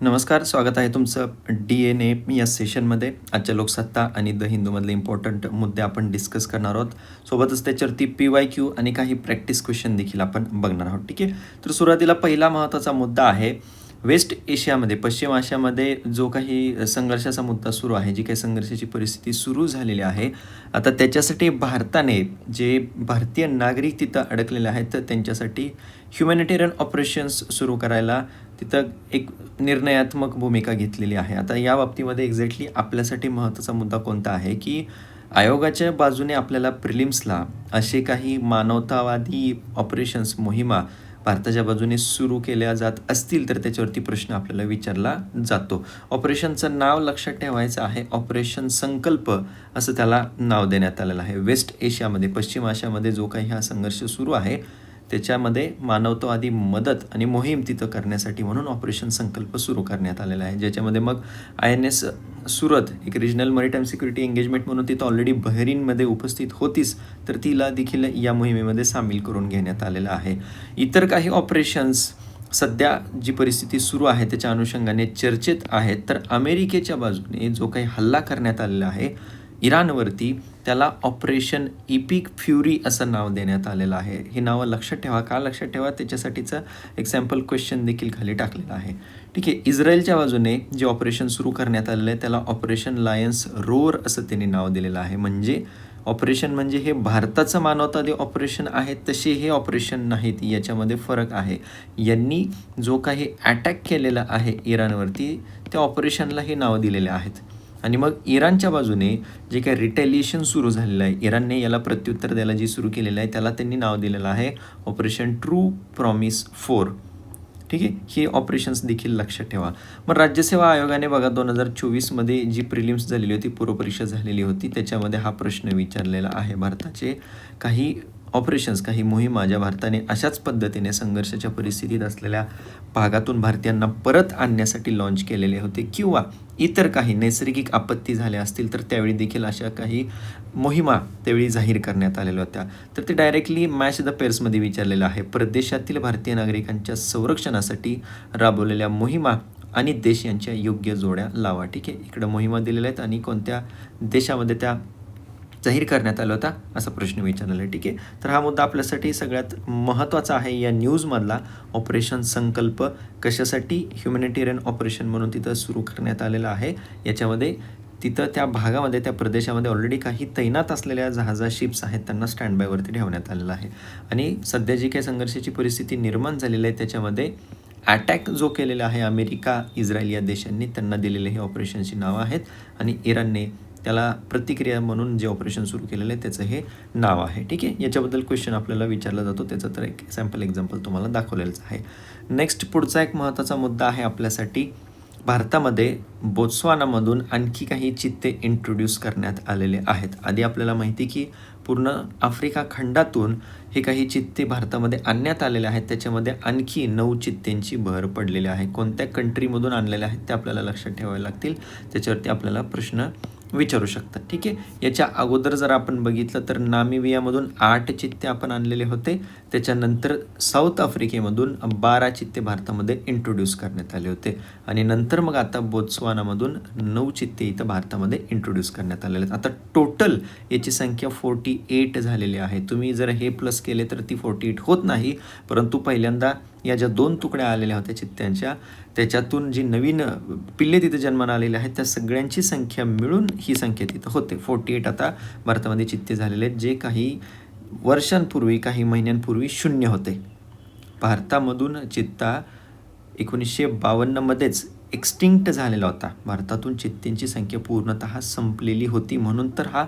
नमस्कार, स्वागत आहे तुमचं DNA या सेशनमध्ये. आजच्या लोकसत्ता आणि द हिंदूमधले इम्पॉर्टंट मुद्दे आपण डिस्कस करणार आहोत. सोबतच त्याच्यावरती PYQ आणि काही प्रॅक्टिस क्वेश्चन देखील आपण बघणार आहोत. ठीक आहे. तर सुरुवातीला पहिला महत्त्वाचा मुद्दा आहे, वेस्ट एशियामध्ये, पश्चिम आशियामध्ये जो काही संघर्षाचा मुद्दा सुरू आहे, जी काही संघर्षाची परिस्थिती सुरू झालेली आहे, आता त्याच्यासाठी भारताने जे भारतीय नागरिक तिथं अडकलेले आहेत, तर त्यांच्यासाठी ह्युमॅनिटेरियन ऑपरेशन्स सुरू करायला तिथं एक निर्णयात्मक भूमिका घेतलेली आहे. आता या बाबतीमध्ये एक्झॅक्टली आपल्यासाठी महत्त्वाचा मुद्दा कोणता आहे, की आयोगाच्या बाजूने आपल्याला प्रिलिम्सला असे काही मानवतावादी ऑपरेशन्स, मोहिमा भारताच्या बाजूने सुरू केल्या जात असतील तर त्याच्यावरती प्रश्न आपल्याला विचारला जातो. ऑपरेशनचं नाव लक्षात ठेवायचं आहे, ऑपरेशन संकल्प असं त्याला नाव देण्यात आलेलं आहे. वेस्ट एशियामध्ये, पश्चिम आशियामध्ये जो काही हा संघर्ष सुरू आहे त्याच्यामध्ये मानवतावादी मदत आणि मोहीम तिथं करण्यासाठी म्हणून ऑपरेशन संकल्प सुरू करण्यात आलेला आहे, ज्याच्यामध्ये मग INS सुरत एक रिजनल मॅरिटाईम सिक्युरिटी एंगेजमेंट म्हणून तिथं ऑलरेडी बहरीनमध्ये उपस्थित होतीच, तर तिला देखील या मोहिमेमध्ये सामील करून घेण्यात आलेलं आहे. इतर काही ऑपरेशन्स सध्या जी परिस्थिती सुरू आहे त्याच्या अनुषंगाने चर्चेत आहेत. तर अमेरिकेच्या बाजूने जो काही हल्ला करण्यात आलेला आहे इराणवरती, त्याला ऑपरेशन इपिक फ्युरी असं नाव देण्यात आलेलं आहे. ही नावं लक्षात ठेवा. का लक्षात ठेवा त्याच्यासाठीचं एक सॅम्पल क्वेश्चन देखील खाली टाकलेलं आहे. ठीक आहे. इस्रायलच्या बाजूने जे ऑपरेशन सुरू करण्यात आलेलं आहे त्याला ऑपरेशन लायन्स रोअर असं त्यांनी नाव दिलेलं आहे. म्हणजे ऑपरेशन म्हणजे हे भारताचं मानवतावादी ऑपरेशन आहे तसे हे ऑपरेशन नाहीत, याच्यामध्ये फरक आहे. यांनी जो काही अटॅक केलेला आहे इराणवरती त्या ऑपरेशनला हे नाव दिलेले आहेत. आणि मग इराणच्या बाजूने जे काही रिटेलिएशन सुरू झालेलं आहे, इराणने याला प्रत्युत्तर द्यायला जी सुरू केलेलं आहे त्याला त्यांनी नाव दिलेलं आहे ऑपरेशन ट्रू प्रॉमिस 4. ठीक आहे. ही ऑपरेशन्स देखील लक्षात ठेवा. मग राज्यसेवा आयोगाने बघा 2024मध्ये जी प्रिलिम्स झालेली होती, पूर्वपरीक्षा झालेली होती, त्याच्यामध्ये हा प्रश्न विचारलेला आहे. भारताचे काही ऑपरेशन्स, काही मोहिमा ज्या भारताने अशाच पद्धतीने संघर्षाच्या परिस्थितीत असलेल्या भागातून भारतीयांना परत आणण्यासाठी लॉन्च केलेले होते, किंवा इतर काही नैसर्गिक आपत्ती झाल्या असतील तर त्यावेळी देखील अशा काही मोहिमा त्यावेळी जाहीर करण्यात आलेल्या होत्या. तर ते डायरेक्टली मॅच द पेअर्समध्ये विचारलेलं आहे. परदेशातील भारतीय नागरिकांच्या संरक्षणासाठी राबवलेल्या मोहिमा आणि देश यांच्या योग्य जोड्या लावा. ठीक आहे. इकडं मोहिमा दिलेल्या आहेत आणि कोणत्या देशामध्ये त्या जाहीर करण्यात आला होता असा प्रश्न विचारलेला आहे. ठीक आहे. तर हा मुद्दा आपल्यासाठी सगळ्यात महत्त्वाचा आहे या न्यूजमधला. ऑपरेशन संकल्प कशासाठी, ह्युमॅनिटेरियन ऑपरेशन म्हणून तिथं सुरू करण्यात आलेलं आहे. याच्यामध्ये तिथं त्या भागामध्ये, त्या प्रदेशामध्ये ऑलरेडी काही तैनात असलेल्या जहाजा, शिप्स आहेत, त्यांना स्टँड बायवरती ठेवण्यात आलेलं आहे. आणि सध्या जी काही संघर्षाची परिस्थिती निर्माण झालेली आहे त्याच्यामध्ये अटॅक जो केलेला आहे अमेरिका, इस्रायल या देशांनी, त्यांना दिलेले हे ऑपरेशनची नावं आहेत. आणि इराणने त्याला प्रतिक्रिया म्हणून जे ऑपरेशन सुरू केलेलं आहे त्याचं हे नाव आहे. ठीक आहे. याच्याबद्दल क्वेश्चन आपल्याला विचारला जातो, त्याचं तर एक सॅम्पल एक्झाम्पल तुम्हाला दाखवलेलंच आहे. नेक्स्ट पुढचा एक महत्त्वाचा मुद्दा आहे आपल्यासाठी, भारतामध्ये बोत्स्वानामधून आणखी काही चित्ते इंट्रोड्यूस करण्यात आलेले आहेत. आधी आपल्याला माहिती की पूर्ण आफ्रिका खंडातून हे काही चित्ते भारतामध्ये आणण्यात आलेले आहेत. त्याच्यामध्ये आणखी 9 चित्त्यांची भर पडलेली आहे. कोणत्या कंट्रीमधून आणलेले आहेत ते आपल्याला लक्षात ठेवावे लागतील, त्याच्यावरती आपल्याला प्रश्न विचारू शकतात. ठीक आहे. याच्या अगोदर जर आपण बघितलं तर नामिबियामधून 8 चित्ते आपण आणलेले होते. त्याच्यानंतर साऊथ आफ्रिकेमधून 12 चित्ते भारतामध्ये इंट्रोड्यूस करण्यात आले होते. आणि नंतर मग आता बोत्स्वानामधून 9 चित्ते इथं भारतामध्ये इंट्रोड्यूस करण्यात आलेले आहेत. आता टोटल याची संख्या 48 झालेली आहे. तुम्ही जर हे प्लस केले तर ती 48 होत नाही, परंतु पहिल्यांदा या ज्या 2 तुकड्या आलेल्या होत्या चित्त्यांच्या, त्याच्यातून जी नवीन पिल्ले तिथे जन्माला आलेले आहेत त्या सगळ्यांची संख्या मिळून ही संख्या तिथं होते. 48 आता भारतामध्ये चित्ते झालेले आहेत, जे काही वर्षांपूर्वी, काही महिन्यांपूर्वी 0 होते. भारतामधून चित्ता 1952मध्येच एक्स्टिंक्ट झालेला होता. भारतातून चित्त्यांची संख्या पूर्णतः संपलेली होती, म्हणून तर हा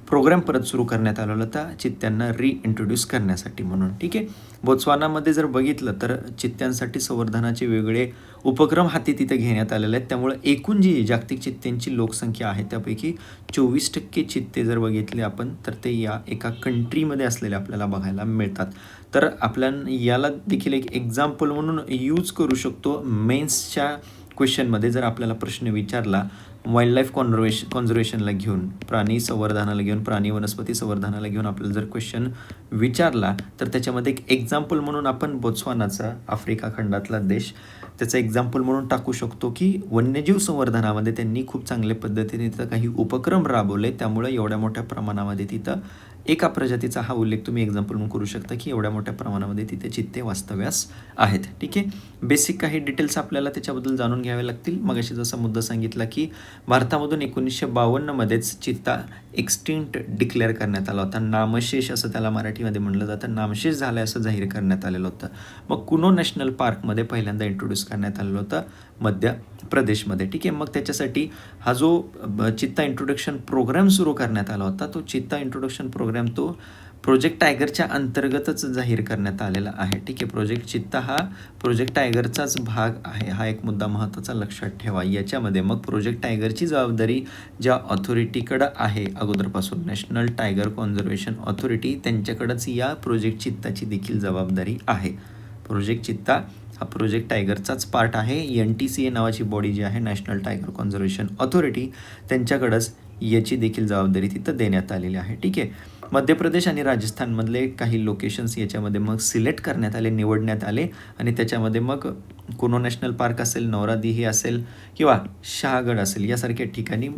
प्रोग्राम परत सुरू करण्यात आलेला होता चित्त्यांना रिइंट्रोड्यूस करण्यासाठी म्हणून. ठीक आहे. बोत्स्वानामध्ये जर बघितलं तर चित्त्यांसाठी संवर्धनाचे वेगळे उपक्रम हाती तिथे घेण्यात आलेले आहेत. त्यामुळे एकूण जी जागतिक चित्त्यांची लोकसंख्या आहे त्यापैकी 24% चित्ते जर बघितले आपण तर ते या एका कंट्रीमध्ये असलेले आपल्याला बघायला मिळतात. तर आपल्याला याला देखील एक एक्झाम्पल म्हणून यूज करू शकतो. मेन्सच्या क्वेश्चनमध्ये जर आपल्याला प्रश्न विचारला वाईल्ड लाईफ कॉन्झर्वेशनला घेऊन, प्राणी संवर्धनाला घेऊन, प्राणी वनस्पती संवर्धनाला घेऊन आपल्याला जर क्वेश्चन विचारला तर त्याच्यामध्ये एक एक्झाम्पल म्हणून आपण बोत्स्वानाचा, आफ्रिका खंडातला देश, त्याचं एक्झाम्पल म्हणून टाकू शकतो की वन्यजीव संवर्धनामध्ये त्यांनी खूप चांगल्या पद्धतीने तिथं काही उपक्रम राबवले, त्यामुळे एवढ्या मोठ्या प्रमाणामध्ये तिथं एका प्रजातीचा हा उल्लेख तुम्ही एक्झाम्पल म्हणून करू शकता की एवढ्या मोठ्या प्रमाणामध्ये तिथे चित्ते वास्तव्यास आहेत. ठीक आहे, बेसिक काही डिटेल्स आपल्याला त्याच्याबद्दल जाणून घ्यावे लागतील. मगाशी जसा मुद्दा सांगितला की भारतामधून 1952मध्येच चित्ता एक्सटिंक्ट डिक्लेअर करण्यात आला होता. नामशेष असं त्याला मराठीमध्ये म्हणलं जातं, नामशेष झालं असं जाहीर करण्यात आलेलं होतं. मग कुनो नॅशनल पार्कमध्ये पहिल्यांदा इंट्रोड्यूस करण्यात आलेलं होतं मध्य प्रदेशमध्ये. ठीक आहे, मग त्याच्यासाठी हा जो चित्ता इंट्रोडक्शन प्रोग्राम सुरू करण्यात आला होता, तो चित्ता इंट्रोडक्शन प्रोग्राम तो प्रोजेक्ट टायगरच्या अंतर्गतच जाहीर करण्यात आलेला आहे. ठीक आहे, प्रोजेक्ट चित्ता हा प्रोजेक्ट टायगरचाच भाग आहे. हा एक मुद्दा महत्त्वाचा लक्षात ठेवा. याच्यामध्ये मग प्रोजेक्ट टायगरची जबाबदारी ज्या ऑथॉरिटीकडं आहे अगोदरपासून, नॅशनल टायगर कॉन्झर्वेशन ऑथॉरिटी, त्यांच्याकडंच या प्रोजेक्ट चित्ताची देखील जबाबदारी आहे. प्रोजेक्ट चित्ता हा प्रोजेक्ट टायगरचाच पार्ट आहे. NTCA नावाची बॉडी जी आहे, नॅशनल टायगर कॉन्झर्वेशन ऑथॉरिटी, त्यांच्याकडंच याची देखील जबाबदारी तिथं देण्यात आलेली आहे. ठीक आहे, मध्य प्रदेश आणि राजस्थानमधले काही लोकेशन्स याच्यामध्ये मग सिलेक्ट करण्यात आले, निवडण्यात आले आणि त्याच्यामध्ये मग कुनो नॅशनल पार्क असेल, नौरादिही असेल किंवा शहागड असेल, यासारख्या ठिकाणी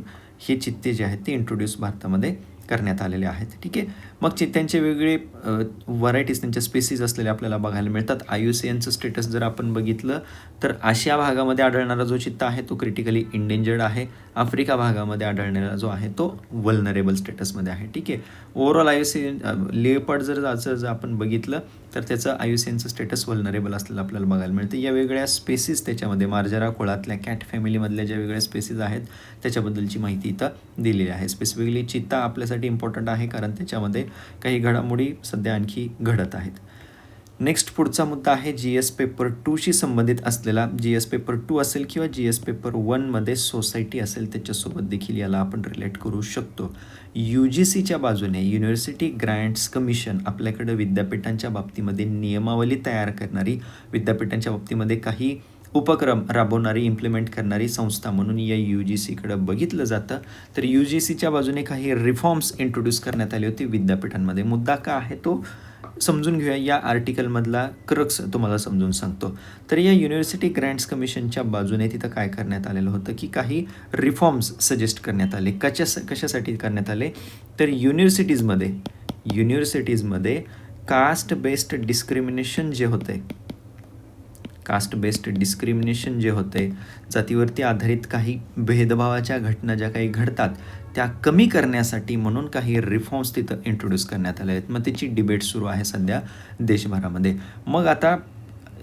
हे चित्ते जे आहेत ते इंट्रोड्यूस भारतामध्ये करण्यात आलेले आहेत. ठीक आहे, मग चित्त्यांचे वेगळे व्हरायटीज, त्यांच्या स्पेसीज असलेले आपल्याला बघायला मिळतात. IUCNचं स्टेटस जर आपण बघितलं तर आशिया भागामध्ये आढळणारा जो चित्ता आहे तो क्रिटिकली इंडेंजर्ड आहे. आफ्रिका भागामध्ये आढळणारा जो आहे तो वल्नरेबल स्टेटसमध्ये आहे. ठीक आहे, ओव्हरऑल IUCN लेपर्ड जर आपण बघितलं तर त्याचं IUCNचं स्टेटस वल्नरेबल असलेलं आपल्याला बघायला मिळतं. या वेगळ्या स्पेसीज त्याच्यामध्ये मार्जरा कुळातल्या कॅट फॅमिलीमधल्या ज्या वेगळ्या स्पेसीज आहेत त्याच्याबद्दलची माहिती इथं दिलेली आहे. स्पेसिफिकली चित्ता आपल्यासाठी इम्पॉर्टंट आहे कारण त्याच्यामध्ये काही घडामोडी सध्या आणखी घडत आहेत. नेक्स्ट पुढचा मुद्दा आहे GS पेपर 2शी संबंधित असलेला. GS पेपर 2 असेल किंवा GS पेपर 1मध्ये सोसायटी असेल त्याच्यासोबत देखील याला आपण रिलेट करू शकतो. UGCच्या बाजूने, युनिव्हर्सिटी ग्रँट्स कमिशन, आपल्याकडं विद्यापीठांच्या बाबतीमध्ये नियमावली तयार करणारी, विद्यापीठांच्या बाबतीमध्ये काही उपक्रम राबवणारी, इम्प्लिमेंट करणारी संस्था म्हणून या UGCकडं बघितलं जातं. तर UGCच्या बाजूने काही रिफॉर्म्स इंट्रोड्यूस करण्यात आले होते विद्यापीठांमध्ये. मुद्दा का आहे तो समजून घेऊया. या आर्टिकलमधला क्रक्स तुम्हाला समजून सांगतो. तर या युनिव्हर्सिटी ग्रँट्स कमिशनच्या बाजूने तिथं काय करण्यात आलेलं होतं की काही रिफॉर्म्स सजेस्ट करण्यात आले. कशासाठी करण्यात आले तर युनिव्हर्सिटीजमध्ये कास्ट बेस्ड डिस्क्रिमिनेशन जे होते, जातीवरती आधारित काही भेदभावाच्या घटना ज्या काही घडतात त्या कमी करण्यासाठी म्हणून काही रिफॉर्म्स तिथं इंट्रोड्यूस करण्यात आले आहेत. मग त्याची डिबेट सुरू आहे सध्या देशभरामध्ये. मग आता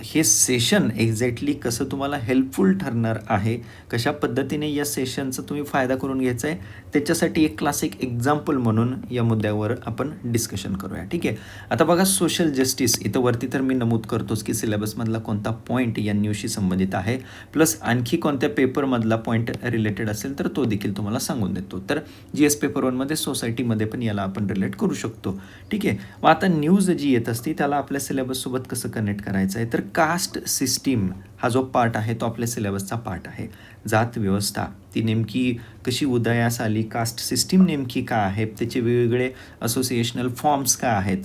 हे सेशन एक्झॅक्टली कसं तुम्हाला हेल्पफुल ठरणार आहे, कशा पद्धतीने या सेशनचा तुम्ही फायदा करून घ्यायचा आहे, त्याच्यासाठी एक क्लासिक एक्झाम्पल म्हणून या मुद्द्यावर आपण डिस्कशन करूया. ठीक आहे, आता बघा सोशल जस्टिस, इथं वरती तर मी नमूद करतोच की सिलेबसमधला कोणता पॉईंट या न्यूजशी संबंधित आहे, प्लस आणखी कोणत्या पेपरमधला पॉईंट रिलेटेड असेल तर तो देखील तुम्हाला सांगून देतो. तर GS पेपर 1मध्ये सोसायटीमध्ये पण याला आपण रिलेट करू शकतो. ठीक आहे, मग आता न्यूज जी येत असते त्याला आपल्या सिलेबससोबत कसं कनेक्ट करायचं आहे तर कास्ट सिस्टीम हा जो पार्ट आहे तो आपल्या सिलेबसचा पार्ट आहे. जात व्यवस्था ती नेमकी कशी उदयास आली, कास्ट सिस्टीम नेमकी काय आहे, त्याचे वेगवेगळे असोसिएशनल फॉर्म्स काय आहेत,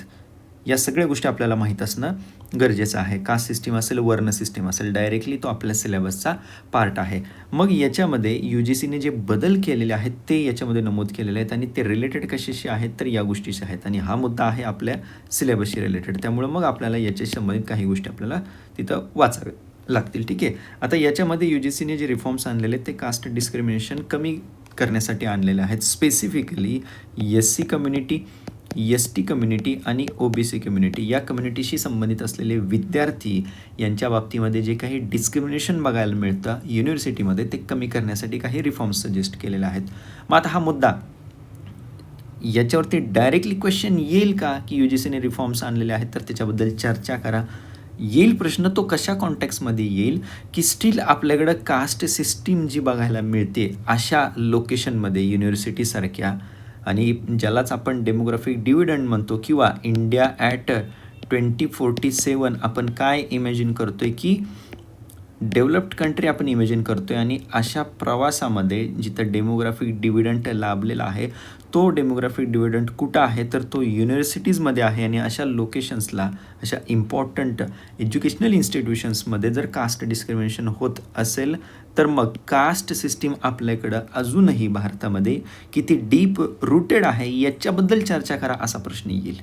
या सगळ्या गोष्टी आपल्याला माहीत असणं गरजेचं आहे. कास्ट सिस्टीम असेल, वर्ण सिस्टीम असेल, डायरेक्टली तो आपल्या सिलेबसचा पार्ट आहे. मग याच्यामध्ये UGCने जे बदल केलेले आहेत ते याच्यामध्ये नमूद केलेले आहेत आणि ते रिलेटेड कशाशी आहेत तर या गोष्टीशी आहेत आणि हा मुद्दा आहे आपल्या सिलेबसशी रिलेटेड. त्यामुळे मग आपल्याला याच्याशी संबंधित काही गोष्टी आपल्याला तिथं वाचावे लागतील. ठीक आहे, आता याच्यामध्ये UGCने जे रिफॉर्म्स आणलेले ते कास्ट डिस्क्रिमिनेशन कमी करण्यासाठी आणलेले आहेत. Specifically SC community, ST community आणि OBC कम्युनिटी या कम्युनिटीशी संबंधित असलेले विद्यार्थी यांच्या बाबतीमध्ये जे काही डिस्क्रिमिनेशन बघायला मिळतं युनिव्हर्सिटीमध्ये ते कमी करण्यासाठी काही रिफॉर्म्स सजेस्ट केलेले आहेत. मग आता हा मुद्दा याच्यावरती डायरेक्टली क्वेश्चन येईल का की UGCने रिफॉर्म्स आणलेले आहेत तर त्याच्याबद्दल चर्चा करा. येईल प्रश्न, तो कशा कॉन्टेक्स्टमध्ये येईल की स्टील आपल्याकडं कास्ट सिस्टीम जी बघायला मिळते अशा लोकेशनमध्ये युनिव्हर्सिटीसारख्या, आणि ज्यालाच आपण डेमोग्राफिक डिव्हिडंड म्हणतो किंवा इंडिया ॲट 2047 आपण काय इमॅजिन करतोय की डेव्हलप्ड कंट्री आपण इमॅजिन करतोय आणि अशा प्रवासामध्ये जिथं डेमोग्राफिक डिव्हिडंट लाभलेला आहे, तो डेमोग्राफिक डिव्हिडंट कुठं आहे, तर तो युनिव्हर्सिटीजमध्ये आहे. आणि अशा लोकेशन्सला, अशा इम्पॉर्टंट एज्युकेशनल इन्स्टिट्यूशन्समध्ये जर कास्ट डिस्क्रिमिनेशन होत असेल, तर मग कास्ट सिस्टीम आपल्याकडं अजूनही भारतामध्ये किती डीप रूटेड आहे याच्याबद्दल चर्चा करा, असा प्रश्न येईल.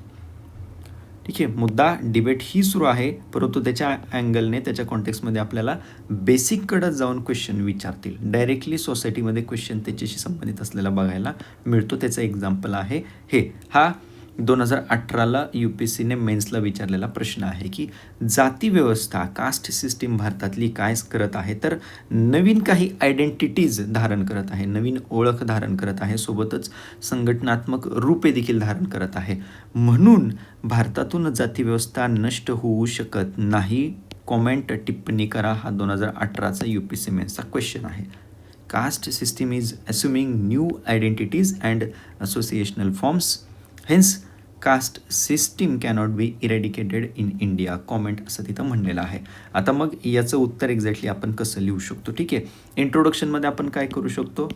ठीक आहे, मुद्दा डिबेट ही सुरू आहे, परंतु त्याच्या अँगलने, त्याच्या कॉन्टेक्स्टमध्ये आपल्याला बेसिककडं जाऊन क्वेश्चन विचारतील. डायरेक्टली सोसायटीमध्ये क्वेश्चन त्याच्याशी संबंधित असलेला बघायला मिळतो. त्याचं एक्झाम्पल आहे हे. हा 2018ला UPSCने मेन्सला विचारलेला प्रश्न आहे की जाती व्यवस्था, कास्ट सिस्टीम भारतातली काय करत आहे, तर नवीन काही आयडेंटिटीज धारण करत आहे, नवीन ओळख धारण करत आहे, सोबतच संघटनात्मक रूपे देखील धारण करत आहे. म्हणून भारतातून जाती व्यवस्था नष्ट होऊ शकत नाही. कॉमेंट, टिप्पणी करा. हा 2018चा UPSC मेन्सचा क्वेश्चन आहे. Caste system is assuming new identities and associational forms, hence caste system cannot be eradicated in India. Comment असं तिथं म्हणलेलं आहे. आता मग याचं उत्तर एक्झॅक्टली आपण कसं लिहू शकतो? ठीक आहे, इंट्रोडक्शनमध्ये आपण काय करू शकतो?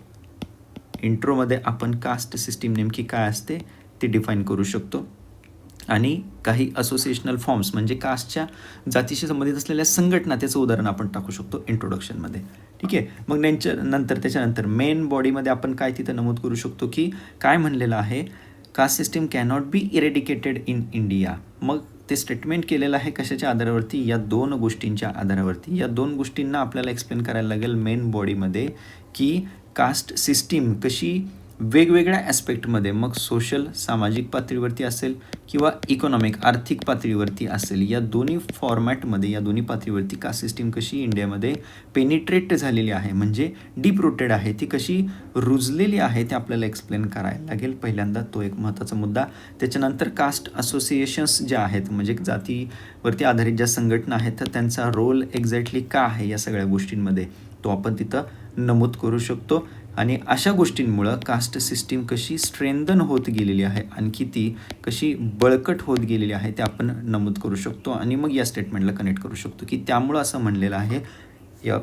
इंट्रोमध्ये आपण कास्ट सिस्टीम नेमकी काय असते ते डिफाईन करू शकतो आणि काही असोसिएशनल फॉर्म्स म्हणजे कास्टच्या जातीशी संबंधित असलेल्या संघटना, त्याचं उदाहरण आपण टाकू शकतो इंट्रोडक्शनमध्ये. ठीक आहे, मग त्याच्यानंतर मेन बॉडीमध्ये आपण काय तिथं नमूद करू शकतो की काय म्हणलेलं आहे, caste system cannot be eradicated in India. मग ते स्टेटमेंट केलेलं आहे कशाच्या आधारावरती? या दोन गोष्टींच्या आधारावरती. या दोन गोष्टींना आपल्याला एक्सप्लेन करायला लागेल मेन बॉडीमध्ये की कास्ट सिस्टीम कशी वेगवेगळ्या ॲस्पेक्टमध्ये, मग सोशल, सामाजिक पातळीवरती असेल किंवा इकॉनॉमिक, आर्थिक पातळीवरती असेल, या दोन्ही फॉर्मॅटमध्ये, या दोन्ही पातळीवरती कास्ट सिस्टीम कशी इंडियामध्ये पेनिट्रेट झालेली आहे, म्हणजे डीप रूटेड आहे, ती कशी रुजलेली आहे, ते आपल्याला एक्सप्लेन करायला लागेल. पहिल्यांदा तो एक महत्त्वाचा मुद्दा. त्याच्यानंतर कास्ट असोसिएशन्स ज्या आहेत, म्हणजे जातीवरती आधारित ज्या संघटना आहेत, तर त्यांचा रोल एक्झॅक्टली का आहे या सगळ्या गोष्टींमध्ये, तो आपण तिथं नमूद करू शकतो. आणि अशा गोष्टींमुळं कास्ट सिस्टीम कशी स्ट्रेंथन होत गेलेली आहे, आणखी ती कशी बळकट होत गेलेली आहे, ते आपण नमूद करू शकतो. आणि मग या स्टेटमेंटला कनेक्ट करू शकतो की त्यामुळं असं म्हणलेलं आहे या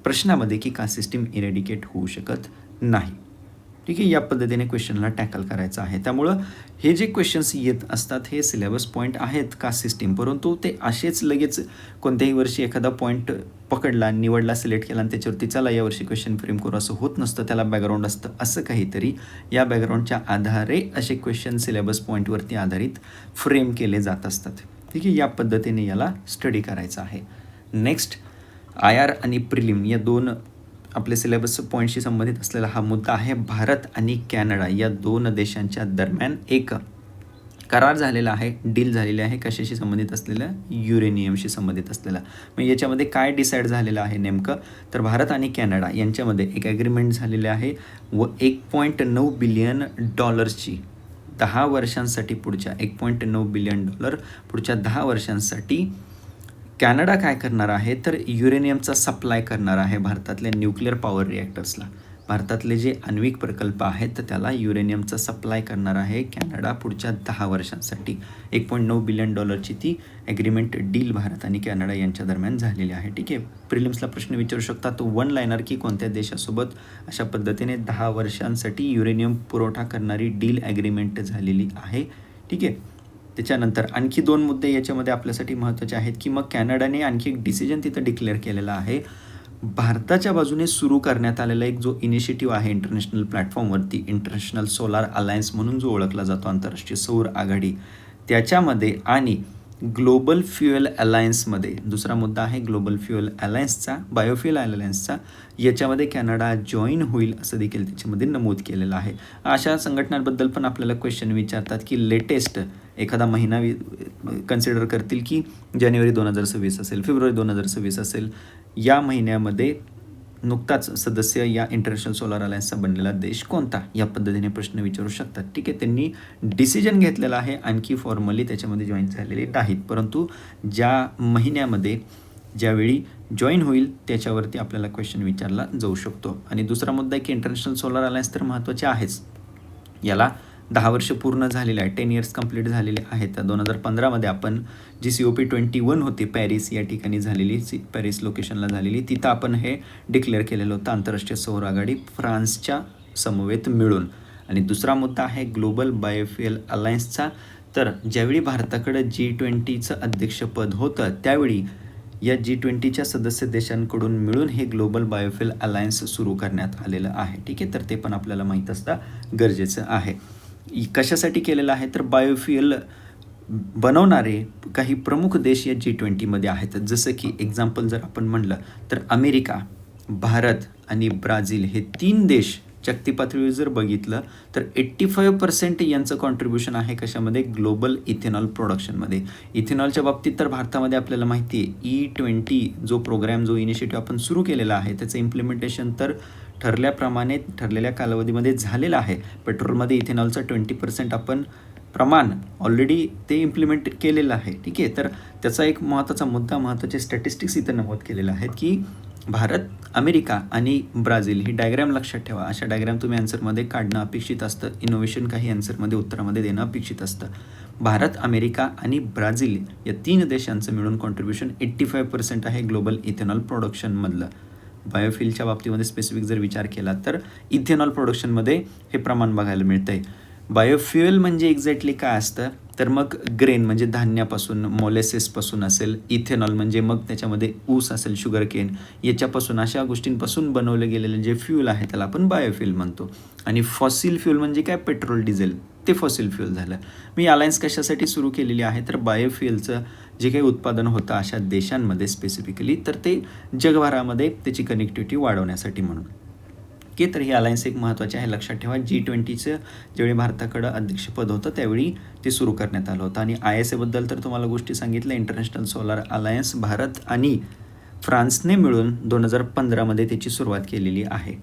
प्रश्नामध्ये की कास्ट सिस्टीम इरेडिकेट होऊ शकत नाही. ठीक आहे, या पद्धतीने क्वेश्चनला टॅकल करायचं आहे. त्यामुळं हे जे क्वेश्चन्स येत असतात हे सिलेबस पॉईंट आहेत कास्ट सिस्टीम, परंतु ते असेच लगेच कोणत्याही वर्षी एखादा पॉईंट पकडला, निवडला, सिलेक्ट केला आणि त्याच्यावरती चला यावर्षी क्वेश्चन फ्रेम करू असं होत नसतं. त्याला बॅकग्राऊंड असतं असं काहीतरी. या बॅकग्राऊंडच्या आधारे असे क्वेश्चन सिलेबस पॉईंटवरती आधारित फ्रेम केले जात असतात. ठीक आहे, या पद्धतीने याला स्टडी करायचं आहे. नेक्स्ट, IR आणि प्रिलिम या दोन आपले सिलेबस पॉईंटशी संबंधित असलेला हा मुद्दा आहे. भारत आणि कॅनडा या दोन देशांच्या दरम्यान एक करार झालेला आहे, डील झालेली आहे. कशाशी संबंधित असलेलं? युरेनियमशी संबंधित असलेला. मग याच्यामध्ये काय डिसाईड झालेलं आहे नेमकं, तर भारत आणि कॅनडा यांच्यामध्ये एक ॲग्रीमेंट झालेले आहे व $1.9 बिलियन 10 वर्षांसाठी, पुढच्या $1.9 बिलियन पुढच्या 10 वर्षांसाठी कॅनडा काय करणार आहे, तर युरेनियमचा सप्लाय करणार आहे भारतातल्या न्यूक्लिअर पॉवर रिॲक्टर्सला. भारतातले जे आण्विक प्रकल्प आहेत तर त्याला युरेनियमचा सप्लाय करणार आहे कॅनडा पुढच्या 10 वर्षांसाठी. $1.9 बिलियन ती ॲग्रीमेंट डील भारत आणि कॅनडा यांच्या दरम्यान झालेली आहे. ठीक आहे, प्रिलिम्सला प्रश्न विचारू शकता तो वन लाईनर की कोणत्या देशासोबत अशा पद्धतीने 10 वर्षांसाठी युरेनियम पुरवठा करणारी डील ॲग्रीमेंट झालेली आहे. ठीक आहे, त्याच्यानंतर आणखी दोन मुद्दे याच्यामध्ये आपल्यासाठी महत्त्वाचे आहेत की मग कॅनडाने आणखी एक डिसिजन तिथं डिक्लेअर केलेला आहे. भारताच्या बाजूने सुरू करण्यात आलेला एक जो इनिशिएटिव्ह आहे इंटरनॅशनल प्लॅटफॉर्मवरती, इंटरनॅशनल सोलार अलायन्स म्हणून जो ओळखला जातो, आंतरराष्ट्रीय सौर आघाडी, त्याच्यामध्ये आणि ग्लोबल फ्युएल अलायन्समध्ये, दुसरा मुद्दा आहे ग्लोबल फ्युएल अलायन्सचा, बायोफ्युएल अलायन्सचा, याच्यामध्ये कॅनडा जॉईन होईल असं देखील त्याच्यामध्ये नमूद केलेलं आहे. अशा संघटनांबद्दल पण आपल्याला क्वेश्चन विचारतात की लेटेस्ट एखादा महिना कन्सिडर करतील की जानेवारी 2026 असेल, फेब्रुवारी 2026 असेल, या महिन्यामध्ये नुकताच सदस्य या इंटरनॅशनल सोलार अलायन्सचा बनलेला देश कोणता, या पद्धतीने प्रश्न विचारू शकतात. ठीक आहे, त्यांनी डिसिजन घेतलेला आहे, आणखी फॉर्मली त्याच्यामध्ये जॉईन झालेले नाहीत, परंतु ज्या महिन्यामध्ये ज्यावेळी जॉईन होईल त्याच्यावरती आपल्याला क्वेश्चन विचारला जाऊ शकतो. आणि दुसरा मुद्दा आहे की इंटरनॅशनल सोलार अलायन्स तर महत्त्वाचे आहेच, याला 10 वर्ष पूर्ण झालेले आहे, 10 इयर्स कंप्लीट झालेले आहेत. 2015मध्ये आपण जी COP21 होती पॅरिस या ठिकाणी झालेली, पॅरिस लोकेशनला झालेली, तिथं आपण हे डिक्लेअर केलेलं होतं आंतरराष्ट्रीय सौर आघाडी फ्रान्सच्या समवेत मिळून. आणि दुसरा मुद्दा आहे ग्लोबल बायोफ्युएल अलायन्सचा. तर ज्यावेळी भारताकडे G20चं अध्यक्षपद होतं त्यावेळी या G20च्या सदस्य देशांकडून मिळून हे ग्लोबल बायोफ्युएल अलायन्स सुरू करण्यात आलेलं आहे. ठीक आहे, तर ते पण आपल्याला माहीत असणं गरजेचं आहे. कशासाठी केलेलं आहे तर बायोफ्युएल बनवणारे काही प्रमुख देश या G20मध्ये आहेत. जसं की एक्झाम्पल जर आपण म्हणलं तर अमेरिका, भारत आणि ब्राझील हे 3 देश जागतिक पातळीवर जर बघितलं तर 85% यांचं कॉन्ट्रीब्युशन आहे कशामध्ये, ग्लोबल इथेनॉल प्रोडक्शनमध्ये. इथेनॉलच्या बाबतीत तर भारतामध्ये आपल्याला माहिती आहे E20 जो प्रोग्रॅम, जो इनिशिएटिव्ह आपण सुरू केलेला आहे त्याचं इम्प्लिमेंटेशन तर ठरल्याप्रमाणे ठरलेल्या कालावधीमध्ये झालेलं आहे. पेट्रोलमध्ये इथेनॉलचं 20% आपण प्रमाण ऑलरेडी ते इम्प्लिमेंट केलेलं आहे. ठीक आहे, तर त्याचा एक महत्त्वाचा मुद्दा, महत्त्वाचे स्टॅटिस्टिक्स इथं नमूद केलेले आहेत की भारत, अमेरिका आणि ब्राझील ही डायग्रॅम लक्षात ठेवा. अशा डायग्रॅम तुम्ही आन्सरमध्ये काढणं अपेक्षित असतं. इनोव्हेशन काही आन्सरमध्ये उत्तरामध्ये देणं अपेक्षित असतं. भारत, अमेरिका आणि ब्राझील या 3 देशांचं मिळून कॉन्ट्रीब्युशन 85% आहे ग्लोबल इथेनॉल प्रोडक्शनमधलं. बायोफ्युएलच्या बाबतीमध्ये स्पेसिफिक जर विचार केला तर इथेनॉल प्रोडक्शनमध्ये हे प्रमाण बघायला मिळतं आहे. बायोफ्युएल म्हणजे एक्झॅक्टली काय असतं तर मग ग्रेन म्हणजे धान्यापासून, मोलेसेसपासून असेल, इथेनॉल म्हणजे मग त्याच्यामध्ये ऊस असेल, शुगर केन, याच्यापासून अशा गोष्टींपासून बनवलं गेलेलं जे फ्यूल आहे त्याला आपण बायोफ्युएल म्हणतो. आणि फॉसिल फ्यूल म्हणजे काय, पेट्रोल, डिझेल, ते फॉसिल फ्यूल झालं. मी अलायन्स कशासाठी सुरू केलेली आहे तर बायोफ्युएलचं जे काही उत्पादन होतं अशा देशांमध्ये स्पेसिफिकली, तर ते जगभरामध्ये त्याची कनेक्टिव्हिटी वाढवण्यासाठी म्हणून. ओके, तर ही अलायन्स एक महत्त्वाची आहे, लक्षात ठेवा. G20चं ज्यावेळी भारताकडं अध्यक्षपद होतं त्यावेळी ते सुरू करण्यात आलं होतं. आणि ISAबद्दल तर तुम्हाला गोष्टी सांगितल्या. इंटरनॅशनल सोलार अलायन्स भारत आणि फ्रान्सने मिळून 2015मध्ये त्याची सुरुवात केलेली आहे.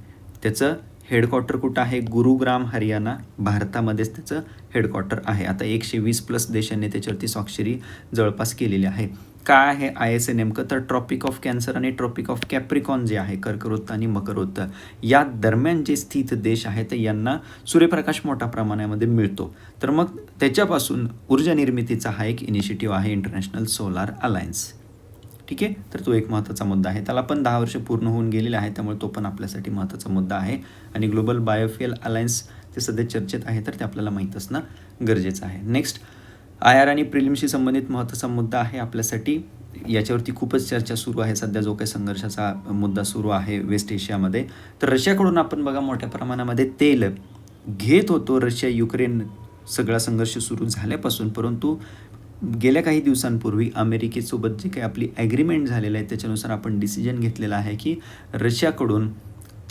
त्याचं हेडक्वार्टर कुठं आहे, गुरुग्राम, हरियाणा, भारतामध्येच त्याचं हेडक्वार्टर आहे. आता 120+ देशांनी त्याच्यावरती स्वाक्षरी जवळपास केलेली आहे. काय आहे ISA नेमकं तर ट्रॉपिक ऑफ कॅन्सर आणि ट्रॉपिक ऑफ कॅप्रिकॉन जे आहे, कर्कवृत्त आणि मकरवृत्त, या दरम्यान जे स्थित देश आहेत यांना सूर्यप्रकाश मोठ्या प्रमाणामध्ये मिळतो. तर मग त्याच्यापासून ऊर्जा निर्मितीचा हा एक इनिशिएटिव्ह आहे इंटरनॅशनल सोलार अलायन्स. ठीक आहे, तर तो एक महत्त्वाचा मुद्दा आहे. त्याला पण 10 वर्ष पूर्ण होऊन गेलेले आहे, त्यामुळे तो पण आपल्यासाठी महत्त्वाचा मुद्दा आहे. आणि ग्लोबल बायोफ्युएल अलायन्स ते सध्या चर्चेत आहे, तर ते आपल्याला माहीत असणं गरजेचं आहे. नेक्स्ट, IR आणि प्रिलिम्सशी संबंधित महत्त्वाचा मुद्दा आहे आपल्यासाठी. याच्यावरती खूपच चर्चा सुरू आहे सध्या, जो काही संघर्षाचा मुद्दा सुरू आहे वेस्ट एशियामध्ये. तर रशियाकडून आपण बघा मोठ्या प्रमाणामध्ये तेल घेत होतो. रशिया युक्रेन सगळा संघर्ष सुरू झाल्यापासून, परंतु गेल्या काही दिवसांपूर्वी अमेरिकेसोबत जे काही आपली ॲग्रीमेंट झालेलं आहे त्याच्यानुसार आपण डिसिजन घेतलेला आहे की रशियाकडून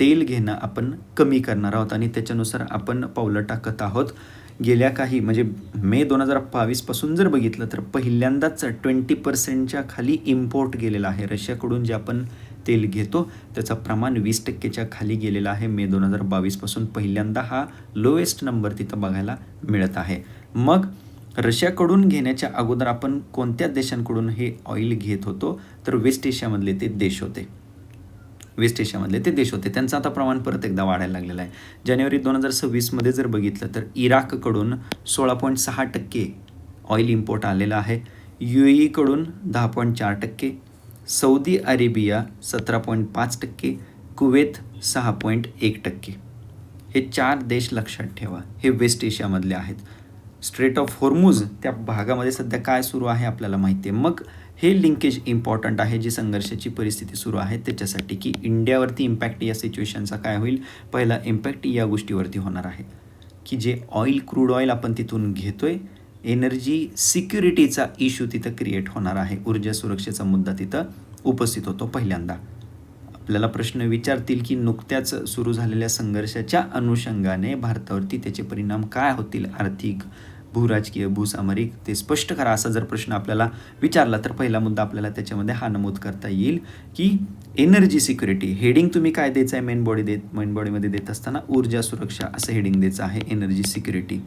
तेल घेणं आपण कमी करणार आहोत आणि त्याच्यानुसार आपण पावलं टाकत आहोत. गेल्या काही म्हणजे मे 2022पासून जर बघितलं तर पहिल्यांदाच 20%च्या खाली इम्पोर्ट गेलेला आहे. रशियाकडून जे आपण तेल घेतो त्याचं प्रमाण 20%च्या खाली गेलेलं आहे. मे 2022पासून पहिल्यांदा हा लोएस्ट नंबर तिथं बघायला मिळत आहे. मग रशियाकडून घेण्याच्या अगोदर आपण कोणत्या देशांकडून हे ऑइल घेत होतो तर वेस्ट एशियामधले ते देश होते. त्यांचं आता प्रमाण परत एकदा वाढायला लागलेलं आहे. जानेवारी 2026मध्ये जर बघितलं तर इराककडून 16.6% ऑइल इम्पोर्ट आलेलं आहे. UAE कडून 10.4%, सौदी अरेबिया 17.5%, कुवेत 6.1%. हे 4 देश लक्षात ठेवा, हे वेस्ट एशियामधले आहेत. स्ट्रेट ऑफ होर्मुझ त्या भागामध्ये सध्या काय सुरू आहे आपल्याला माहिती आहे. मग हे लिंकेज इम्पॉर्टंट आहे, जी संघर्षाची परिस्थिती सुरू आहे त्याच्यासाठी, की इंडियावरती इम्पॅक्ट या सिच्युएशनचा काय होईल. पहिला इम्पॅक्ट या गोष्टीवरती होणार आहे की जे ऑइल, क्रूड ऑइल आपण तिथून घेतोय, एनर्जी सिक्युरिटीचा इश्यू तिथं क्रिएट होणार आहे. ऊर्जा सुरक्षेचा मुद्दा तिथं उपस्थित होतो पहिल्यांदा. आपल्याला प्रश्न विचारतील की नुकत्याच सुरू झालेल्या संघर्षाच्या अनुषंगाने भारतावरती त्याचे परिणाम काय होतील, आर्थिक, भूराजकीय, भूसामरिक, ते स्पष्ट करा. असा जर प्रश्न आपल्याला विचारला तर पहिला मुद्दा आपल्याला त्याच्यामध्ये हा नमूद करता येईल की एनर्जी सिक्युरिटी. हेडिंग तुम्ही काय द्यायचं आहे मेन बॉडीमध्ये देत असताना ऊर्जा सुरक्षा असं हेडिंग द्यायचं आहे. एनर्जी सिक्युरिटी,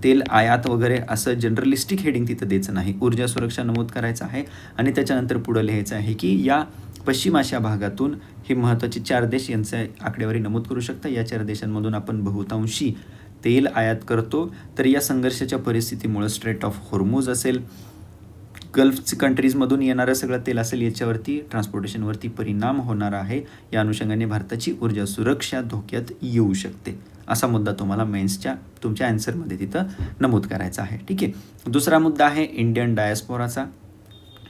तेल आयात वगैरे असं जनरलिस्टिक हेडिंग तिथं द्यायचं नाही. ऊर्जा सुरक्षा नमूद करायचं आहे आणि त्याच्यानंतर पुढं लिहायचं आहे की या पश्चिम आशिया भागातून हे महत्त्वाचे 4 देश यांचे आकडेवारी नमूद करू शकता. या 4 देशांमधून आपण बहुतांशी तेल आयात करतो. तर या संघर्षाच्या परिस्थितीमुळे स्ट्रेट ऑफ होर्मुझ असेल, गल्फ कंट्रीजमधून येणारं सगळं तेल असेल, याच्यावरती ट्रान्सपोर्टेशनवरती परिणाम होणार आहे. या अनुषंगाने भारताची ऊर्जा सुरक्षा धोक्यात येऊ शकते. असा मुद्दा तुम्हाला मेन्सच्या तुमच्या आन्सरमध्ये तिथं नमूद करायचा आहे. ठीक आहे. दुसरा मुद्दा आहे इंडियन डायस्पोराचा.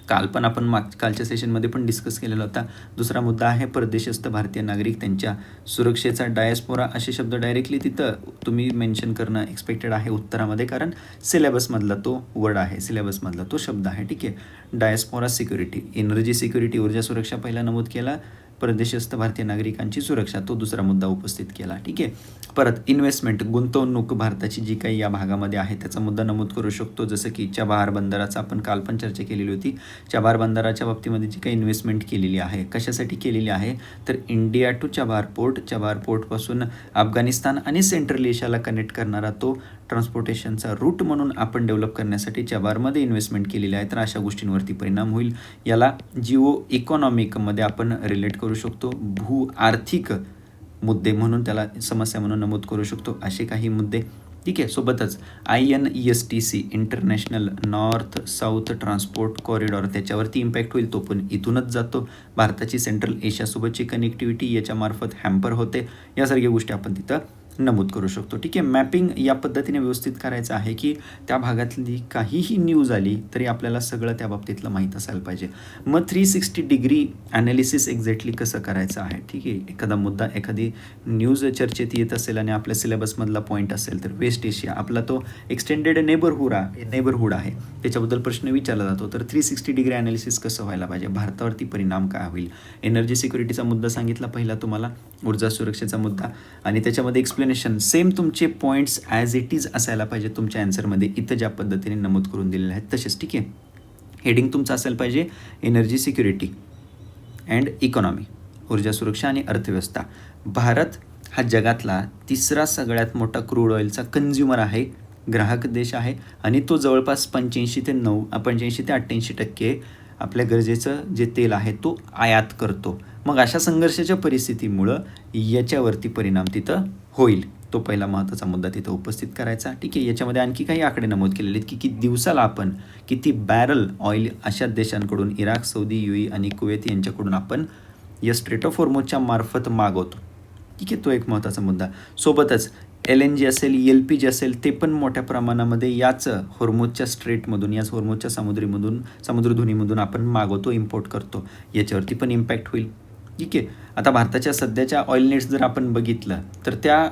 काल पण आपण कालच्या सेशनमध्ये पण डिस्कस केलेला होता. दुसरा मुद्दा आहे परदेशस्थ भारतीय नागरिक त्यांच्या सुरक्षेचा. डायस्पोरा असे शब्द डायरेक्टली तिथं तुम्ही मेन्शन करणं एक्सपेक्टेड आहे उत्तरामध्ये, कारण सिलेबसमधला तो वर्ड आहे, सिलेबसमधला तो शब्द आहे. ठीक आहे. डायस्पोरा सिक्युरिटी, एनर्जी सिक्युरिटी, ऊर्जा सुरक्षा पहिला नमूद केला, परदेशस्थ भारतीय नागरिकांची सुरक्षा तो दुसरा मुद्दा उपस्थित केला. ठीक आहे. परत इन्व्हेस्टमेंट, गुंतवणूक भारताची जी काही या भागामध्ये आहे त्याचा मुद्दा नमूद करू शकतो. जसं की चबाहार बंदराचा आपण काल पण चर्चा केलेली होती. चबाहार बंदराच्या बाबतीमध्ये जी काही इन्व्हेस्टमेंट केलेली आहे, कशासाठी केलेली आहे, तर India to Chabahar port, Chabahar पोर्टपासून Afghanistan आणि सेंट्रल एशियाला कनेक्ट करणारा तो ट्रान्सपोर्टेशनचा रूट म्हणून आपण डेव्हलप करण्यासाठी चबाहारमध्ये इन्व्हेस्टमेंट केलेली आहे. तर अशा गोष्टींवरती परिणाम होईल. याला जिओ इकॉनॉमिकमध्ये आपण रिलेट करू शकतो. भू आर्थिक मुद्दे म्हणून त्याला समस्या म्हणून नमूद करू शकतो. असे काही मुद्दे. ठीक आहे. सोबतच INESTC, international north south transport corridor, त्याच्यावरती इम्पॅक्ट होईल. तो पण इथूनच जातो. भारताची सेंट्रल एशियासोबतची कनेक्टिव्हिटी याच्यामार्फत हॅम्पर होते. यासारख्या गोष्टी आपण तिथं नमूद करू शकतो. ठीक आहे. मॅपिंग या पद्धतीने व्यवस्थित करायचं आहे की त्या भागातली काहीही न्यूज आली तरी आपल्याला सगळं त्या बाबतीतलं माहीत असायला पाहिजे. मग 360 डिग्री ॲनालिसिस एक्झॅक्टली कसं करायचं आहे. ठीक आहे. एखादा मुद्दा, एखादी न्यूज चर्चेत येत असेल आणि आपल्या सिलेबसमधला पॉईंट असेल, तर वेस्ट एशिया आपला तो एक्सटेंडेड नेबरहूड आहे, त्याच्याबद्दल प्रश्न विचारला जातो. तर 360 डिग्री ॲनालिसिस कसं व्हायला पाहिजे, भारतावरती परिणाम काय होईल. एनर्जी सिक्युरिटीचा मुद्दा सांगितला पहिला तुम्हाला, ऊर्जा सुरक्षेचा मुद्दा, आणि त्याच्यामध्ये एक्सप्लेनेशन सेम तुमचे पॉईंट्स ॲज इट इज असायला पाहिजे तुमच्या आन्सरमध्ये, इथं ज्या पद्धतीने नमूद करून दिलेले आहेत तसेच. ठीक आहे. हेडिंग तुमचं असायला पाहिजे एनर्जी सिक्युरिटी अँड इकॉनॉमी, ऊर्जा सुरक्षा आणि अर्थव्यवस्था. भारत हा जगातला तिसरा सगळ्यात मोठा क्रूड ऑइलचा कन्झ्युमर आहे, ग्राहक देश आहे, आणि तो जवळपास 85 ते 88% आपल्या गरजेचं जे तेल आहे तो आयात करतो. मग अशा संघर्षाच्या परिस्थितीमुळं याच्यावरती परिणाम तिथं होईल. तो पहिला महत्त्वाचा मुद्दा तिथं उपस्थित करायचा. ठीक आहे. याच्यामध्ये आणखी काही आकडे नमूद केलेले आहेत की दिवसाला आपण किती बॅरल ऑइल अशा देशांकडून, इराक, सौदी, UAE आणि कुवेत यांच्याकडून आपण या स्ट्रेट ऑफ होर्मुझच्या मार्फत मागवतो. ठीक आहे. तो एक महत्त्वाचा मुद्दा. सोबतच LNG असेल, LPG असेल, ते पण मोठ्या प्रमाणामध्ये याच होर्मुझच्या स्ट्रेटमधून, याच होर्मुझच्या समुद्रधुनीमधून आपण मागवतो, इम्पोर्ट करतो. याच्यावरती पण इम्पॅक्ट होईल. ठीक आहे. आता भारताच्या सध्याच्या ऑइल नेट्स जर आपण बघितलं तर त्या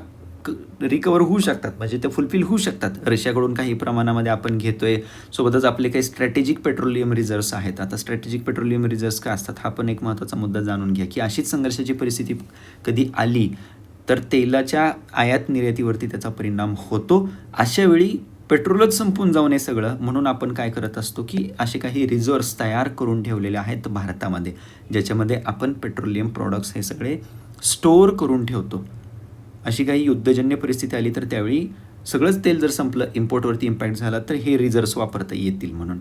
रिकवर होऊ शकतात, म्हणजे ते फुलफिल होऊ शकतात. रशियाकडून काही प्रमाणामध्ये आपण घेतोय. सोबतच आपले काही स्ट्रॅटेजिक पेट्रोलियम रिझर्व्स आहेत. आता स्ट्रॅटेजिक पेट्रोलियम रिझर्व्स काय असतात हा पण एक महत्त्वाचा मुद्दा जाणून घ्या की अशीच संघर्षाची परिस्थिती कधी आली तर तेलाच्या आयात निर्यातीवरती त्याचा परिणाम होतो. अशा वेळी पेट्रोलच संपून जाऊ नये सगळं म्हणून आपण काय करत असतो की असे काही रिझर्व्स तयार करून ठेवलेले आहेत भारतामध्ये, ज्याच्यामध्ये आपण पेट्रोलियम प्रॉडक्ट्स हे सगळे स्टोअर करून ठेवतो. अशी काही युद्धजन्य परिस्थिती आली तर त्यावेळी सगळंच तेल जर संपलं, इम्पोर्टवरती इम्पॅक्ट झाला, तर हे रिझर्व्स वापरता येतील. म्हणून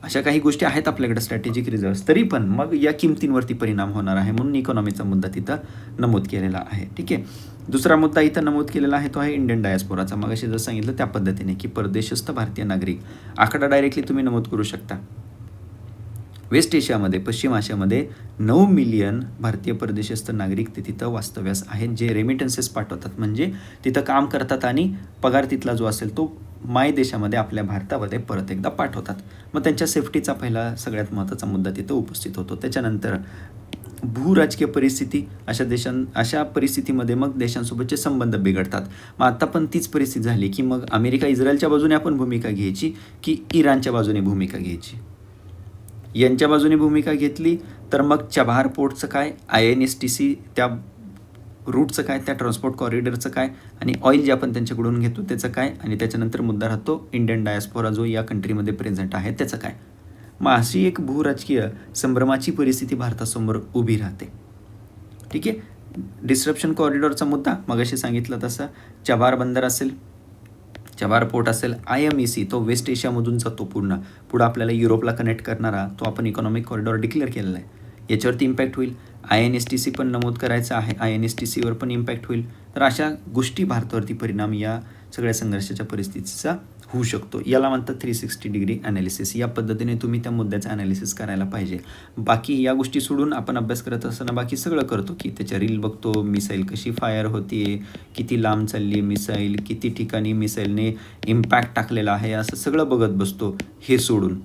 अशा काही गोष्टी आहेत आपल्याकडे स्ट्रॅटेजिक रिझर्व्स. तरी पण मग या किमतींवरती परिणाम होणार आहे म्हणून इकॉनॉमीचा मुद्दा तिथं नमूद केलेला आहे. ठीक आहे. दुसरा मुद्दा इथं नमूद केलेला आहे तो आहे इंडियन डायस्पोराचा. मग असे जर सांगितलं त्या पद्धतीने की परदेशस्थ भारतीय नागरिक, आकडा डायरेक्टली तुम्ही नमूद करू शकता. वेस्ट एशियामध्ये, पश्चिम आशियामध्ये 9 मिलियन भारतीय परदेशस्थ नागरिक ते तिथं वास्तव्यास आहेत, जे रेमिटन्सेस पाठवतात, म्हणजे तिथं काम करतात आणि पगार तिथला जो असेल तो माय देशामध्ये आपल्या भारतामध्ये परत एकदा पाठवतात. मग त्यांच्या सेफ्टीचा पहिला सगळ्यात महत्त्वाचा मुद्दा तिथं उपस्थित होतो. त्याच्यानंतर भूराजकीय परिस्थिती, अशा परिस्थितीमध्ये मग देशांसोबतचे संबंध बिघडतात. मग आता पण तीच परिस्थिती झाली की मग अमेरिका इस्रायलच्या बाजूने आपण भूमिका घ्यायची की इराणच्या बाजूने भूमिका घ्यायची. यांच्या बाजूने भूमिका घेतली तर मग चबाहार पोर्टचं काय, INSTC त्या रूटचं काय, त्या ट्रान्सपोर्ट कॉरिडॉरचं काय, आणि ऑइल जे आपण त्यांच्याकडून घेतो त्याचं काय, आणि त्याच्यानंतर मुद्दा राहतो इंडियन डायस्पोरा जो या कंट्रीमध्ये प्रेझेंट आहे त्याचं काय. मग अशी एक भूराजकीय संभ्रमाची परिस्थिती भारतासमोर उभी राहते. ठीक आहे. डिस्ट्रप्शन कॉरिडॉरचा मुद्दा मगाशी सांगितलं तसं, चबाहार बंदर असेल, चबाहार पोर्ट असेल, IMEC तो वेस्ट एशियामधून जातो पुढं आपल्याला युरोपला कनेक्ट करणारा, तो आपण इकॉनॉमिक कॉरिडॉर डिक्लेअर केलेला आहे. याच्यावरती इम्पॅक्ट होईल. INSTC पण नमूद करायचं आहे, INSTCवर पण इम्पॅक्ट होईल. तर अशा गोष्टी भारतावरती परिणाम या सगळ्या संघर्षाच्या परिस्थितीचा होऊ शकतो. याला म्हणतात 360 डिग्री ॲनालिसिस. या पद्धतीने तुम्ही त्या मुद्द्याचं ॲनालिसिस करायला पाहिजे. बाकी या गोष्टी सोडून आपण अभ्यास करत असताना बाकी सगळं करतो, की त्याच्या रील बघतो, मिसाईल कशी फायर होतीये, किती लांब चालली आहे मिसाईल, किती ठिकाणी मिसाईलने इम्पॅक्ट टाकलेला आहे, असं सगळं बघत बसतो. हे सोडून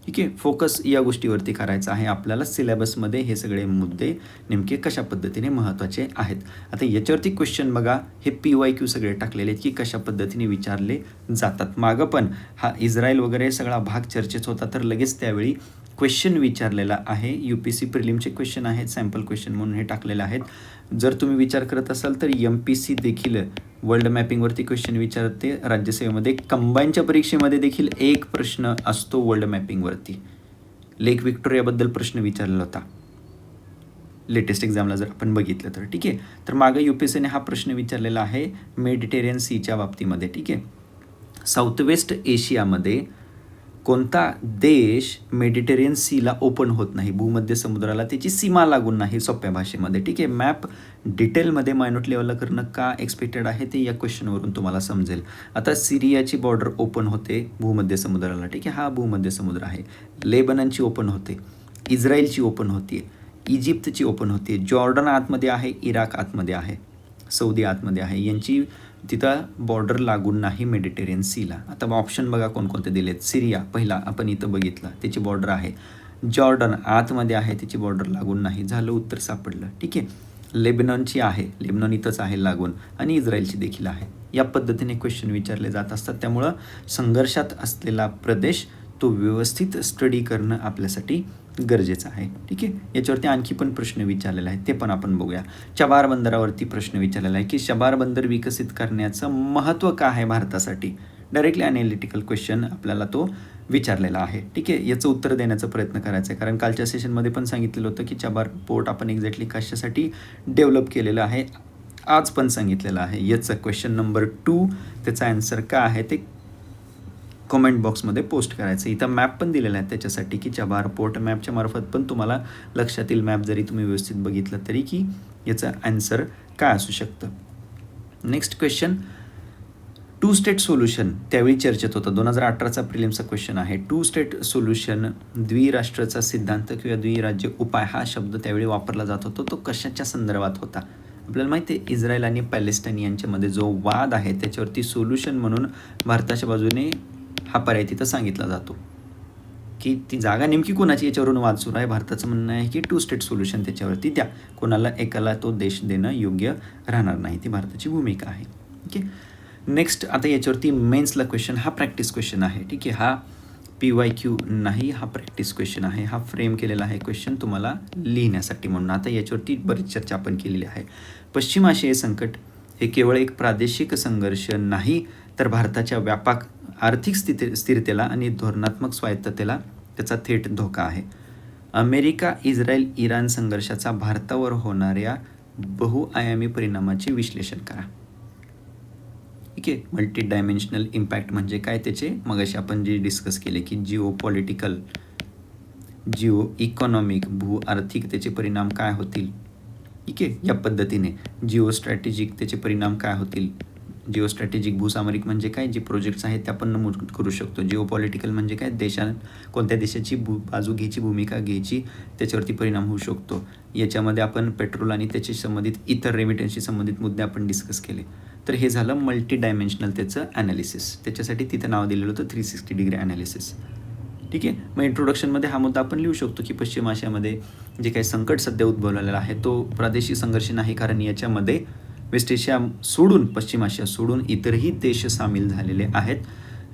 ठीक आहे, फोकस या गोष्टीवरती करायचा आहे आपल्याला. सिलेबसमध्ये हे सगळे मुद्दे नेमके कशा पद्धतीने महत्त्वाचे आहेत. आता याच्यावरती क्वेश्चन बघा, हे PYQ सगळे टाकलेले आहेत की कशा पद्धतीने विचारले जातात. मागं पण हा इस्रायल वगैरे सगळा भाग चर्चेत होता, तर लगेच त्यावेळी क्वेश्चन विचारलेला आहे. UPSC प्रिलिमचे क्वेश्चन आहेत, सॅम्पल क्वेश्चन म्हणून हे टाकलेले आहेत. जर तुम्ही विचार करत असाल तर MPC देखील वर्ल्ड मॅपिंगवरती क्वेश्चन विचारते. राज्यसेवेमध्ये कंबाईनच्या परीक्षेमध्ये देखील एक प्रश्न असतो वर्ल्ड मॅपिंगवरती. लेक व्हिक्टोरियाबद्दल प्रश्न विचारलेला होता लेटेस्ट एक्झामला जर आपण बघितलं तर. ठीक आहे, तर मागं UPSCने हा प्रश्न विचारलेला आहे मेडिटेरियन सीच्या बाबतीमध्ये. ठीक आहे, साऊथ वेस्ट एशियामध्ये कोणता देश मेडिटेरियन सीला ओपन होत नाही, भूमध्य समुद्राला त्याची सीमा लागून नाही, सोप्या भाषेमध्ये. ठीक आहे, मॅप डिटेलमध्ये मायन्यूट लेवलला करणं का एक्सपेक्टेड आहे ते या क्वेश्चनवरून तुम्हाला समजेल. आता सिरियाची बॉर्डर ओपन होते भूमध्य समुद्राला. ठीक आहे, हा भूमध्य समुद्र आहे. लेबननची ओपन होते, इस्रायलची ओपन होते, इजिप्तची ओपन होते, जॉर्डन आतमध्ये आहे, इराक आतमध्ये आहे, सौदी आतमध्ये आहे. यांची तिथं बॉर्डर लागून नाही मेडिटेरियन सीला. आता ऑप्शन बघा कोणकोणते दिलेत. सिरिया पहिला आपण इथं बघितलं, त्याची बॉर्डर आहे. जॉर्डन आतमध्ये आहे, त्याची बॉर्डर लागून नाही, झालं उत्तर सापडलं. ठीक आहे, लेबनॉनची आहे, लेबनॉन इथंच आहे लागून, आणि इस्रायलची देखील आहे. या पद्धतीने क्वेश्चन विचारले जात असतात. त्यामुळं संघर्षात असलेला प्रदेश तो व्यवस्थित स्टडी करणं आपल्यासाठी गरजेचं आहे. ठीक आहे, याच्यावरती आणखी पण प्रश्न विचारलेला आहे, ते पण आपण बघूया. चबार बंदरावरती प्रश्न विचारलेला आहे की चबार बंदर विकसित करण्याचं महत्त्व काय आहे भारतासाठी. डायरेक्टली ॲनालिटिकल क्वेश्चन आपल्याला तो विचारलेला आहे. ठीक आहे, याचं उत्तर देण्याचा प्रयत्न करायचा आहे, कारण कालच्या सेशनमध्ये पण सांगितलेलं होतं की चबार पोर्ट आपण एक्झॅक्टली कशासाठी डेव्हलप केलेलं आहे, आज पण सांगितलेलं आहे. याचं क्वेश्चन नंबर 2 त्याचा आन्सर काय आहे ते कमेंट बॉक्समध्ये पोस्ट करायचं. इथं मॅप पण दिलेला आहे त्याच्यासाठी की चबार पोर्ट मॅपच्या मार्फत पण तुम्हाला लक्षात येईल, मॅप जरी तुम्ही व्यवस्थित बघितलं तरी, की याचं आन्सर काय असू शकतं. नेक्स्ट क्वेश्चन, 2 स्टेट सोल्युशन त्यावेळी चर्चेत होतं. 2018चा प्रिलिमचा क्वेश्चन आहे. 2 स्टेट सोल्युशन, द्विराष्ट्राचा सिद्धांत किंवा द्विराज्य उपाय हा शब्द त्यावेळी वापरला जात होता. तो कशाच्या संदर्भात होता. आपल्याला माहिती आहे इस्रायल आणि पॅलेस्टाईन यांच्यामध्ये जो वाद आहे त्याच्यावरती सोल्युशन म्हणून भारताच्या बाजूने हा पर्याय तिथं सांगितला जातो की ती जागा नेमकी कोणाची याच्यावरून वाद सुरू आहे. भारताचं म्हणणं आहे की 2 स्टेट सोल्युशन त्याच्यावरती द्या, कोणाला एकाला तो देश देणं योग्य राहणार नाही, ती भारताची भूमिका आहे. ठीक आहे, नेक्स्ट आता याच्यावरती मेन्सला क्वेश्चन, हा प्रॅक्टिस क्वेश्चन आहे. ठीक आहे, हा PYQ नाही, हा प्रॅक्टिस क्वेश्चन आहे. हा फ्रेम केलेला आहे क्वेश्चन तुम्हाला लिहिण्यासाठी म्हणून. आता याच्यावरती बरीच चर्चा आपण केलेली आहे. पश्चिम आशियाई संकट हे केवळ एक प्रादेशिक संघर्ष नाही, तर भारताच्या व्यापक आर्थिक स्थिरतेला आणि धोरणात्मक स्वायत्ततेला त्याचा थेट धोका आहे. अमेरिका, इस्रायल, इराण संघर्षाचा भारतावर होणाऱ्या बहुआयामी परिणामाचे विश्लेषण करा. ठीक आहे, मल्टी डायमेन्शनल इम्पॅक्ट म्हणजे काय त्याचे, मगाशी आपण जे डिस्कस केले की जिओ पॉलिटिकल, जिओ इकॉनॉमिक, भू आर्थिक त्याचे परिणाम काय होतील. ठीक आहे, या पद्धतीने जिओ स्ट्रॅटेजिक त्याचे परिणाम काय होतील. जिओ स्ट्रॅटेजिक भूसामरिक म्हणजे काय, जे प्रोजेक्ट्स आहेत ते आपण नमूद करू शकतो. जिओ पॉलिटिकल म्हणजे काय, कोणत्या देशाची बाजू घ्यायची, भूमिका घ्यायची, त्याच्यावरती परिणाम होऊ शकतो. याच्यामध्ये आपण पेट्रोल आणि त्याशी संबंधित इतर रेमिटन्सशी संबंधित मुद्दे आपण डिस्कस केले. तर हे झालं मल्टी डायमेन्शनल त्याचं ॲनालिसिस. त्याच्यासाठी तिथं नाव दिलेलं होतं 360 डिग्री ॲनालिसिस. ठीक आहे, मग इंट्रोडक्शनमध्ये हा मुद्दा आपण लिहू शकतो की पश्चिम आशियामध्ये जे काही संकट सध्या उद्भवलेलं आहे तो प्रादेशिक संघर्ष नाही, कारण याच्यामध्ये वेस्ट एशिया सोडून, पश्चिम आशिया सोडून इतरही देश सामील झालेले आहेत,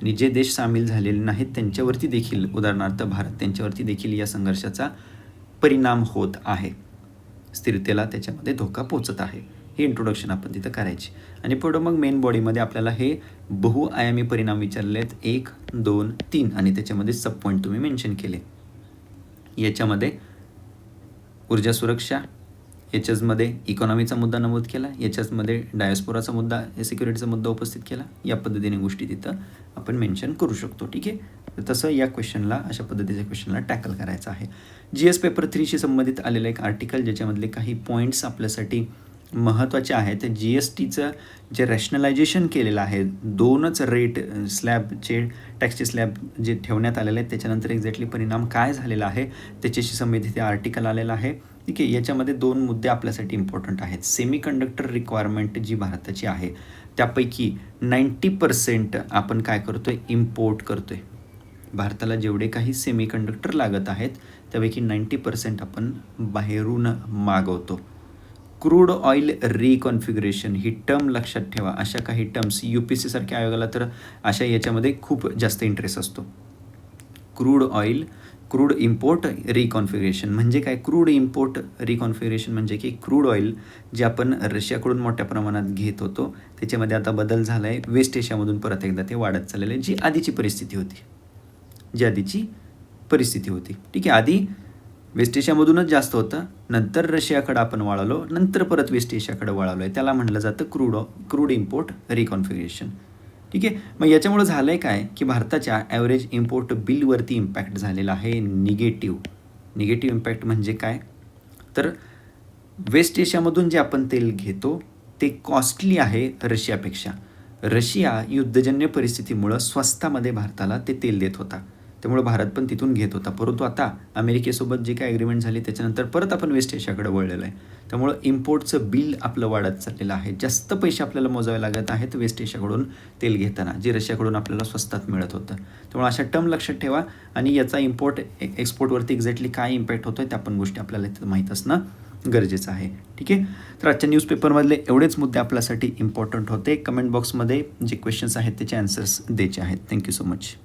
आणि जे देश सामील झालेले नाहीत त्यांच्यावरती देखील, उदाहरणार्थ भारत, त्यांच्यावरती देखील या संघर्षाचा परिणाम होत आहे, स्थिरतेला त्याच्यामध्ये धोका पोचत आहे. हे इंट्रोडक्शन आपण तिथं करायचे. आणि पुढं मग मेन बॉडीमध्ये आपल्याला हे बहुआयामी परिणाम विचारले आहेत, 1, 2, 3, आणि त्याच्यामध्ये सब पॉईंट तुम्ही मेन्शन केले. याच्यामध्ये ऊर्जा सुरक्षा, याच्यामध्ये इकॉनॉमीचा मुद्दा नमूद केला, याच्यामध्ये डायस्पोराचा मुद्दा, सिक्युरिटीचा मुद्दा उपस्थित केला. या पद्धतीने गोष्टी तिथं आपण मेन्शन करू शकतो. ठीक आहे, तर तसं या क्वेश्चनला, अशा पद्धतीच्या क्वेश्चनला टॅकल करायचं आहे. GS पेपर 3शी संबंधित आलेलं एक आर्टिकल, ज्याच्यामधले काही पॉईंट्स आपल्यासाठी महत्त्वाचे आहेत. GSTचं जे रॅशनलायझेशन केलेलं आहे, 2च रेट स्लॅबचे, टॅक्सचे स्लॅब जे ठेवण्यात आलेले आहेत, त्याच्यानंतर एक्झॅक्टली परिणाम काय झालेला आहे त्याच्याशी संबंधित आर्टिकल आलेलं आहे. ठीक आहे, याच्यामध्ये 2 मुद्दे आपल्यासाठी इम्पॉर्टंट आहेत. सेमीकंडक्टर रिक्वायरमेंट जी भारताची आहे, त्यापैकी 90% आपण काय करतोय, इम्पोर्ट करतोय. भारताला जेवढे काही सेमीकंडक्टर लागत आहेत त्यापैकी 90% आपण बाहेरून मागवतो. क्रूड ऑइल रिकॉन्फिगरेशन ही टर्म लक्षात ठेवा. अशा काही टर्म्स UPSC सारख्या आयोगाला तर अशा याच्यामध्ये खूप जास्त इंटरेस्ट असतो. क्रूड इम्पोर्ट रिकॉन्फिगरेशन म्हणजे काय? क्रूड इम्पोर्ट रिकॉन्फिगरेशन म्हणजे की क्रूड ऑइल जे आपण रशियाकडून मोठ्या प्रमाणात घेत होतो, त्याच्यामध्ये आता बदल झाला आहे. वेस्ट एशियामधून परत एकदा ते वाढत चाललेलं आहे, जी आधीची परिस्थिती होती. ठीक आहे, आधी वेस्ट एशियामधूनच जास्त होतं, नंतर रशियाकडं आपण वळालो, नंतर परत वेस्ट एशियाकडे वळालो आहे. त्याला म्हटलं जातं क्रूड इम्पोर्ट रिकॉन्फिगरेशन. ठीक आहे, मग याच्यामुळं झालं आहे काय, की भारताच्या ॲव्हरेज इम्पोर्ट बिलवरती इम्पॅक्ट झालेला आहे निगेटिव्ह इम्पॅक्ट म्हणजे काय, तर वेस्ट एशियामधून जे आपण तेल घेतो ते कॉस्टली आहे रशियापेक्षा. रशिया युद्धजन्य परिस्थितीमुळं स्वस्तामध्ये भारताला ते तेल देत होता, त्यामुळे भारत पण तिथून घेत होता. परंतु आता अमेरिकेसोबत जे काय ॲग्रीमेंट झाली त्याच्यानंतर परत आपण वेस्ट एशियाकडे वळलेलं आहे. त्यामुळं इम्पोर्टचं बिल आपलं वाढत चाललेलं आहे. जास्त पैसे आपल्याला मोजावे लागत आहेत वेस्ट एशियाकडून तेल घेताना, जे रशियाकडून आपल्याला स्वस्तात मिळत होतं. त्यामुळे अशा टर्म लक्षात ठेवा आणि याचा इम्पोर्ट एक्सपोर्टवरती एक्झॅक्टली काय इम्पॅक्ट होतो आहे त्या पण गोष्टी आपल्याला इथं माहीत असणं गरजेचं आहे. ठीक आहे, तर आजच्या न्यूजपेपरमधले एवढेच मुद्दे आपल्यासाठी इम्पॉर्टंट होते. कमेंट बॉक्समध्ये जे क्वेश्चन्स आहेत त्याचे आन्सर्स द्यायचे आहेत. Thank you so much.